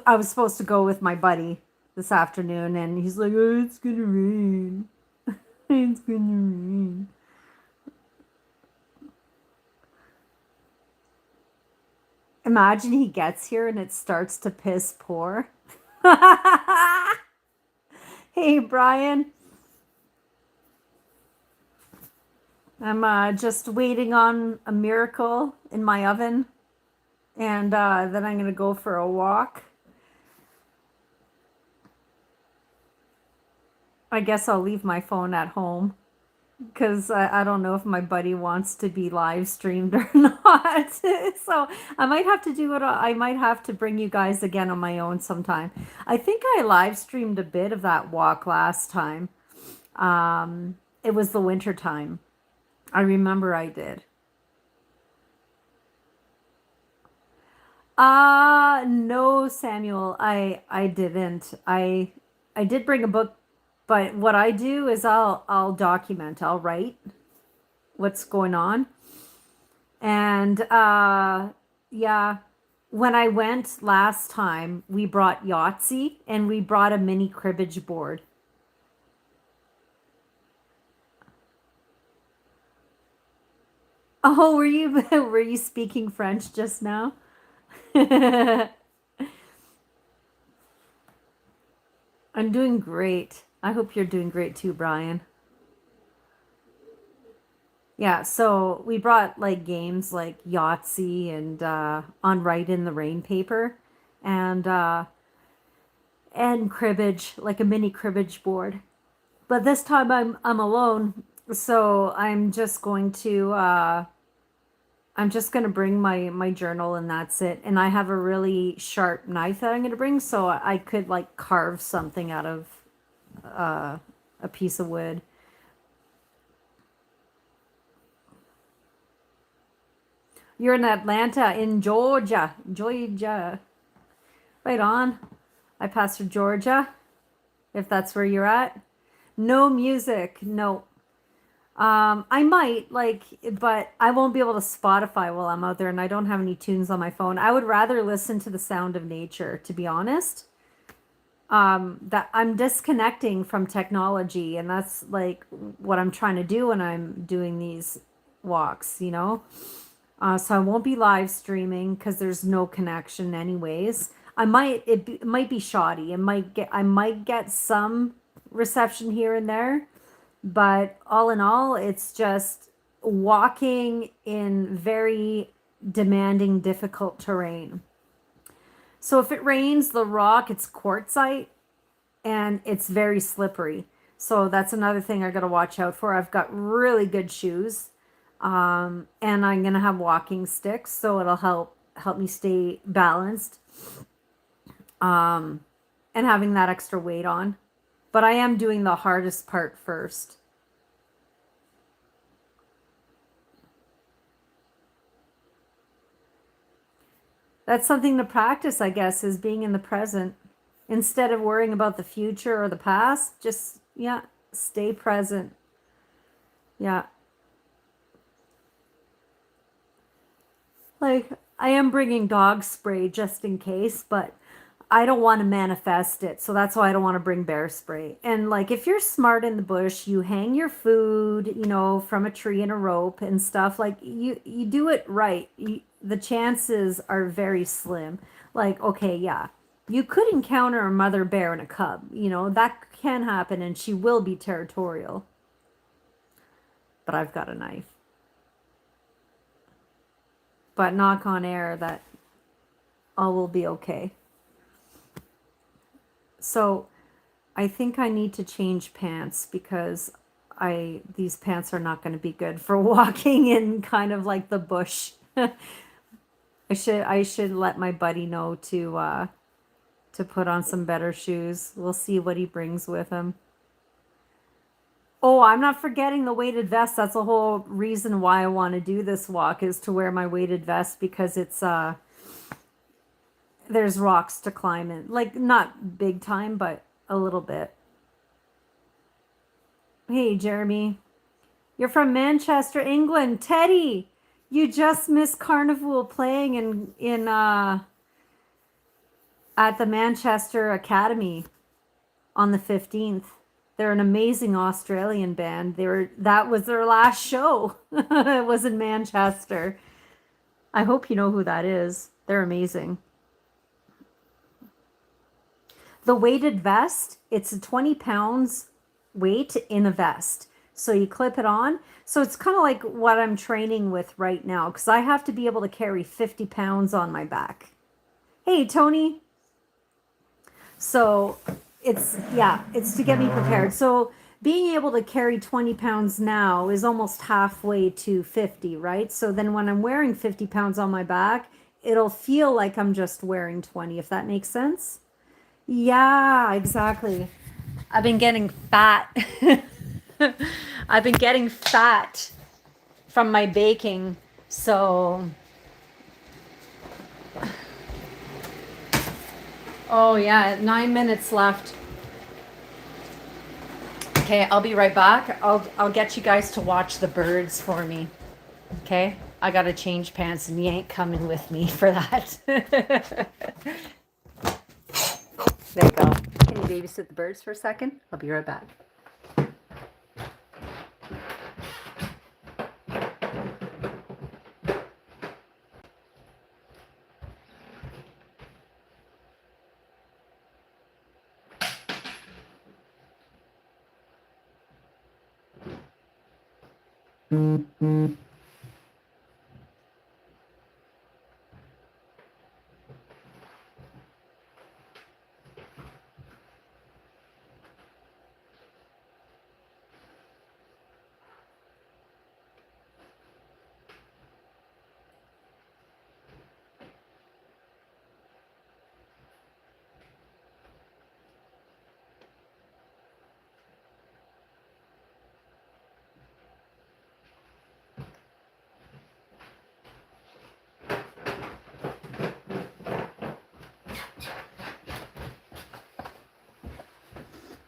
I was supposed to go with my buddy this afternoon, and he's like, "Oh, it's gonna rain. It's gonna rain." Imagine he gets here and it starts to piss pour. Hey, Brian. I'm just waiting on a miracle in my oven, and then I'm gonna go for a walk. I guess I'll leave my phone at home because I don't know if my buddy wants to be live streamed or not. So I might have to do it. I might have to bring you guys again on my own sometime. I think I live streamed a bit of that walk last time. It was the winter time. I remember I did. No, Samuel, I didn't. I did bring a book, but what I do is I'll document. I'll write what's going on. And yeah, when I went last time, we brought Yahtzee and we brought a mini cribbage board. Oh, were you were you speaking French just now? I'm doing great. I hope you're doing great too, Brian. Yeah, so we brought like games like Yahtzee and on Write in the Rain paper and and cribbage, like a mini cribbage board. But this time I'm alone, so I'm just going to bring my journal and that's it. And I have a really sharp knife that I'm going to bring so I could like carve something out of a piece of wood. You're in Atlanta, in Georgia. Georgia. Right on. I pass for Georgia, if that's where you're at. No music. No. I might, like, but I won't be able to Spotify while I'm out there, and I don't have any tunes on my phone. I would rather listen to the sound of nature, to be honest. That I'm disconnecting from technology, and that's like what I'm trying to do when I'm doing these walks, you know? So I won't be live streaming because there's no connection anyways. It might be shoddy. I might get some reception here and there, but all in all, it's just walking in very demanding, difficult terrain. So if it rains, the rock, it's quartzite and it's very slippery. So that's another thing I got to watch out for. I've got really good shoes. And I'm gonna have walking sticks, so it'll help me stay balanced. And having that extra weight on. But I am doing the hardest part first. That's something to practice, I guess, is being in the present. Instead of worrying about the future or the past, just, yeah, stay present. Yeah. Like, I am bringing dog spray just in case, but I don't want to manifest it. So that's why I don't want to bring bear spray. And like, if you're smart in the bush, you hang your food, from a tree and a rope and stuff. Like, you do it right. The chances are very slim. Like, okay, yeah, you could encounter a mother bear and a cub. That can happen, and she will be territorial. But I've got a knife. But knock on air that all will be okay. So I think I need to change pants because these pants are not going to be good for walking in kind of like the bush. I should let my buddy know to put on some better shoes. We'll see what he brings with him. Oh, I'm not forgetting the weighted vest. That's the whole reason why I want to do this walk, is to wear my weighted vest, because it's there's rocks to climb in. Like, not big time, but a little bit. Hey, Jeremy. You're from Manchester, England. Teddy, you just missed Carnival playing in at the Manchester Academy on the 15th. They're an amazing Australian band. That was their last show. It was in Manchester. I hope you know who that is. They're amazing. The weighted vest, it's a 20 pounds weight in a vest. So you clip it on. So it's kind of like what I'm training with right now, because I have to be able to carry 50 pounds on my back. Hey, Tony. So it's to get me prepared. So being able to carry 20 pounds now is almost halfway to 50, right? So then when I'm wearing 50 pounds on my back, it'll feel like I'm just wearing 20, if that makes sense. Yeah, exactly. I've been getting fat. I've been getting fat from my baking. So, oh yeah, 9 minutes left. Okay, I'll be right back. I'll get you guys to watch the birds for me. Okay? I gotta change pants, and you ain't coming with me for that. There you go. Can you babysit the birds for a second? I'll be right back.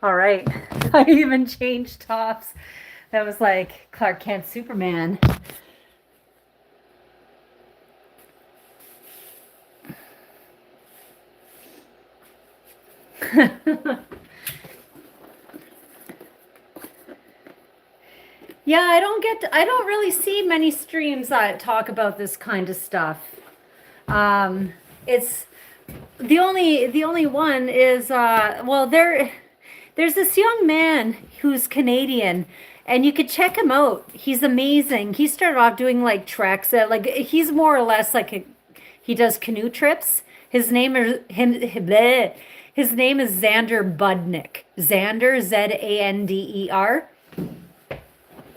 All right. I even changed tops. That was like Clark Kent Superman. Yeah, I don't really see many streams that talk about this kind of stuff. It's the only one is well, there's this young man who's Canadian, and you could check him out. He's amazing. He started off doing like treks, like he's more or less like he does canoe trips. His name is Xander Budnick. Xander, Zander,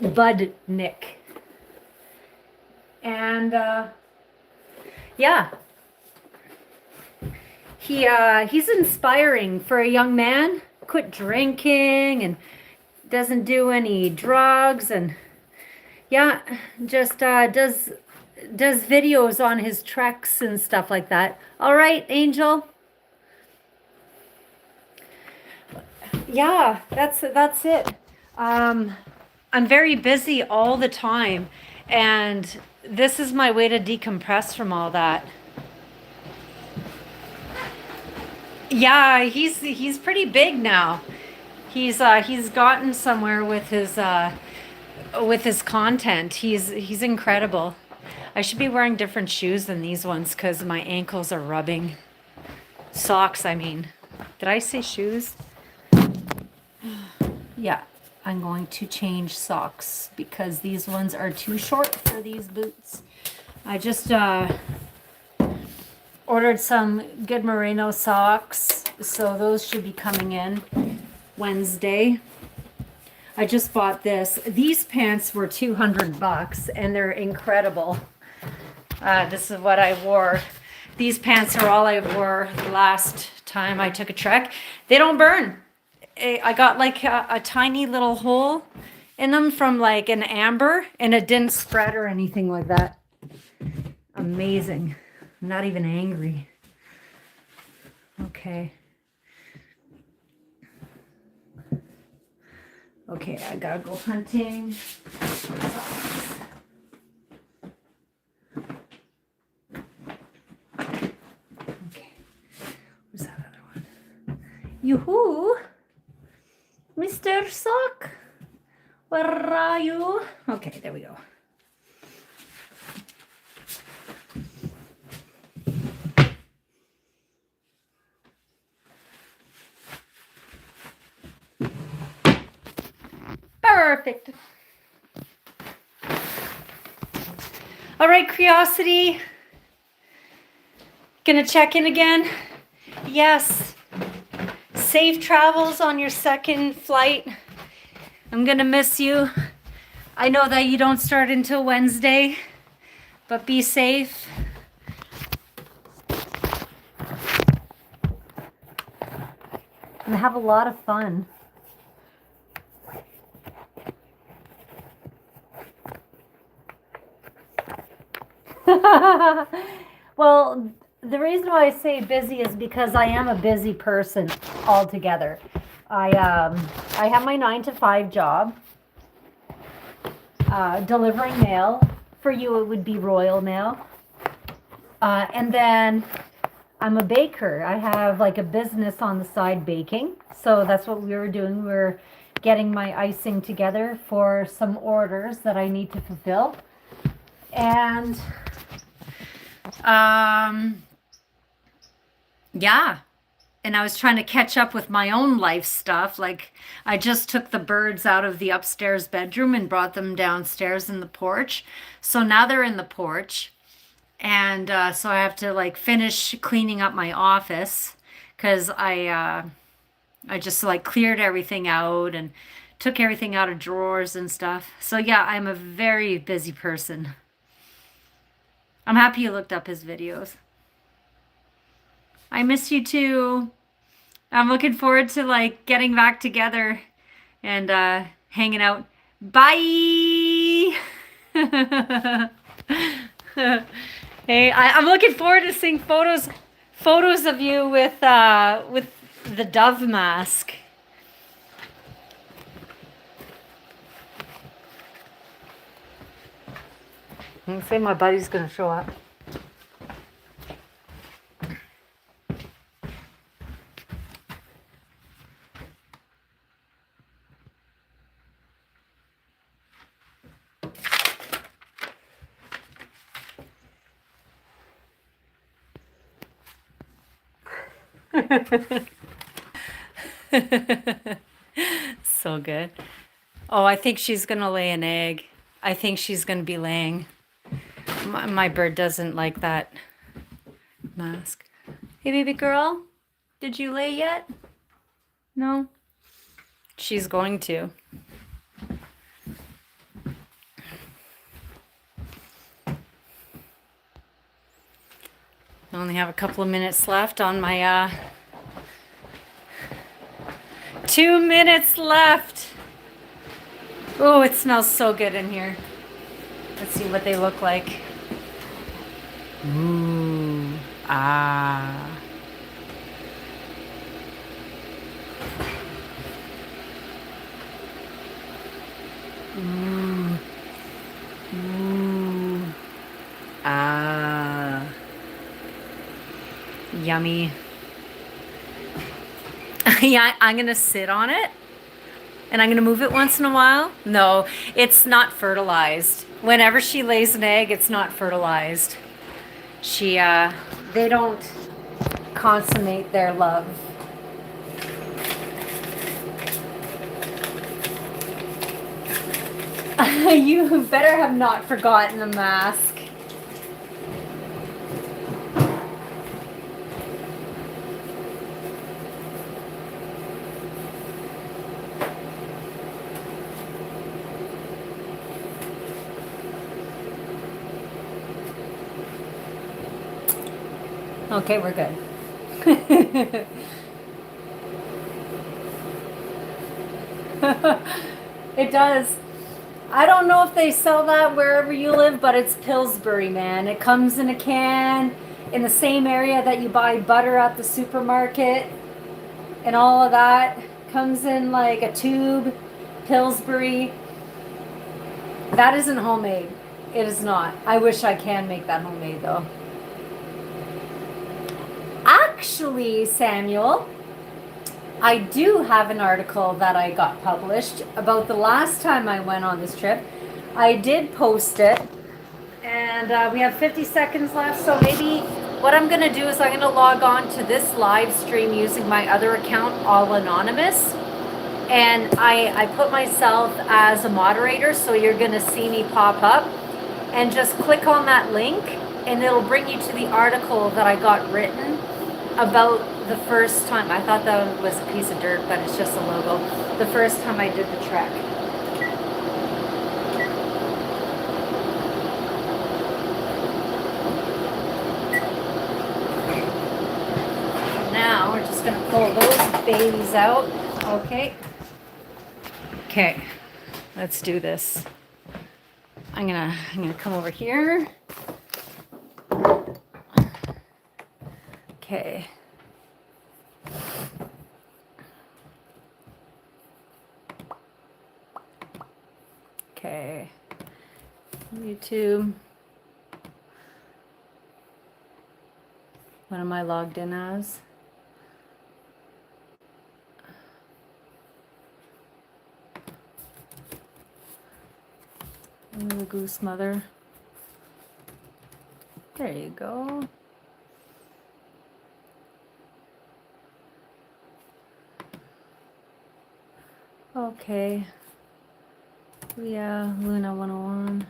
Budnick. And yeah, he's inspiring for a young man. Quit drinking and doesn't do any drugs, and yeah, just does videos on his treks and stuff like that. All right, Angel. Yeah, that's it. I'm very busy all the time, and this is my way to decompress from all that. Yeah, he's pretty big now. He's gotten somewhere with his content. He's incredible. I should be wearing different shoes than these ones because my ankles are rubbing. Socks, I mean. Did I say shoes? Yeah, I'm going to change socks because these ones are too short for these boots. I just ordered some good merino socks, so those should be coming in Wednesday. I just bought this. These pants were $200 and they're incredible. This is what I wore. These pants are all I wore the last time I took a trek. They don't burn. I got like a tiny little hole in them from like an amber, and it didn't spread or anything like that. Amazing. I'm not even angry. Okay. Okay, I gotta go hunting. Okay. Where's that other one? Yoo-hoo! Mr. Sock, where are you? Okay, there we go. Perfect. All right, Curiosity. Gonna check in again? Yes. Safe travels on your second flight. I'm gonna miss you. I know that you don't start until Wednesday, but be safe. And have a lot of fun. Well, the reason why I say busy is because I am a busy person altogether. I have my 9 to 5 job, delivering mail. For you, it would be Royal Mail. And then I'm a baker. I have like a business on the side baking. So that's what we were doing. We are getting my icing together for some orders that I need to fulfill. And yeah. And I was trying to catch up with my own life stuff. Like, I just took the birds out of the upstairs bedroom and brought them downstairs in the porch. So now they're in the porch. And so I have to like finish cleaning up my office because I just like cleared everything out and took everything out of drawers and stuff. So yeah, I'm a very busy person. I'm happy you looked up his videos. I miss you too. I'm looking forward to like getting back together and hanging out. Bye. Hey, I'm looking forward to seeing photos of you with the dove mask. I say my buddy's gonna show up. So good. Oh, I think she's gonna lay an egg. I think she's gonna be laying. My bird doesn't like that mask. Hey, baby girl, did you lay yet? No? She's going to. I only have a couple of minutes left on my 2 minutes left. Oh, it smells so good in here. Let's see what they look like. Ooh. Ah. Ooh. Ooh. Ah. Yummy. Yeah, I'm gonna sit on it and I'm gonna move it once in a while. No, it's not fertilized. Whenever she lays an egg, it's not fertilized. They don't consummate their love. You better have not forgotten the mask. Okay, we're good. It does. I don't know if they sell that wherever you live, but it's Pillsbury, man. It comes in a can in the same area that you buy butter at the supermarket and all of that. Comes in like a tube, Pillsbury. That isn't homemade. It is not. I wish I can make that homemade though. Actually, Samuel, I do have an article that I got published about the last time I went on this trip. I did post it, and we have 50 seconds left, so maybe what I'm going to do is I'm going to log on to this live stream using my other account, all anonymous, and I put myself as a moderator, so you're going to see me pop up, and just click on that link, and it'll bring you to the article that I got written about the first time. I thought that was a piece of dirt, but it's just a logo. The first time I did the trek. Now we're just gonna pull those babies out. Okay. Okay. Let's do this. I'm gonna come over here. Okay. Okay. YouTube. What am I logged in as? The goose mother. There you go. Okay. Yeah, Luna 101.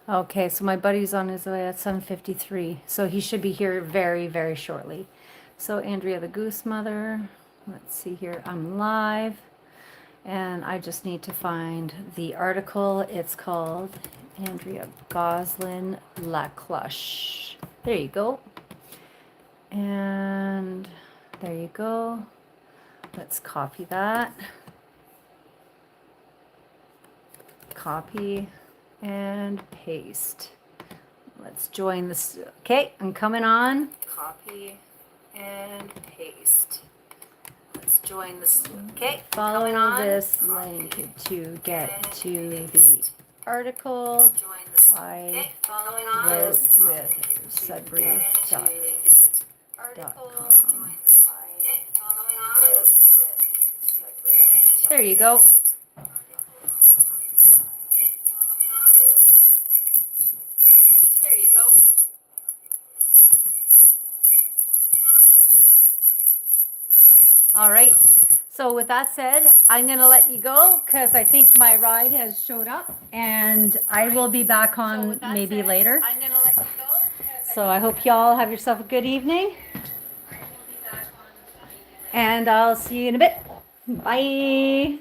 Okay, so my buddy's on his way at 7:53, so he should be here very, very shortly. So Andrea the Goose Mother, let's see here, I'm live, and I just need to find the article. It's called Andrea Goslin La Clush. There you go. And there you go. Let's copy that. Copy and paste. Let's join this. Okay, I'm coming on. Copy and paste. Let's join this. Okay, follow this link to get to the article I wrote with Sudbury.com. There you go. There you go. All right. So with that said, I'm going to let you go because I think my ride has showed up and I will be back on maybe later. I'm going to let you go. So I hope y'all have yourself a good evening. And I'll see you in a bit. Bye.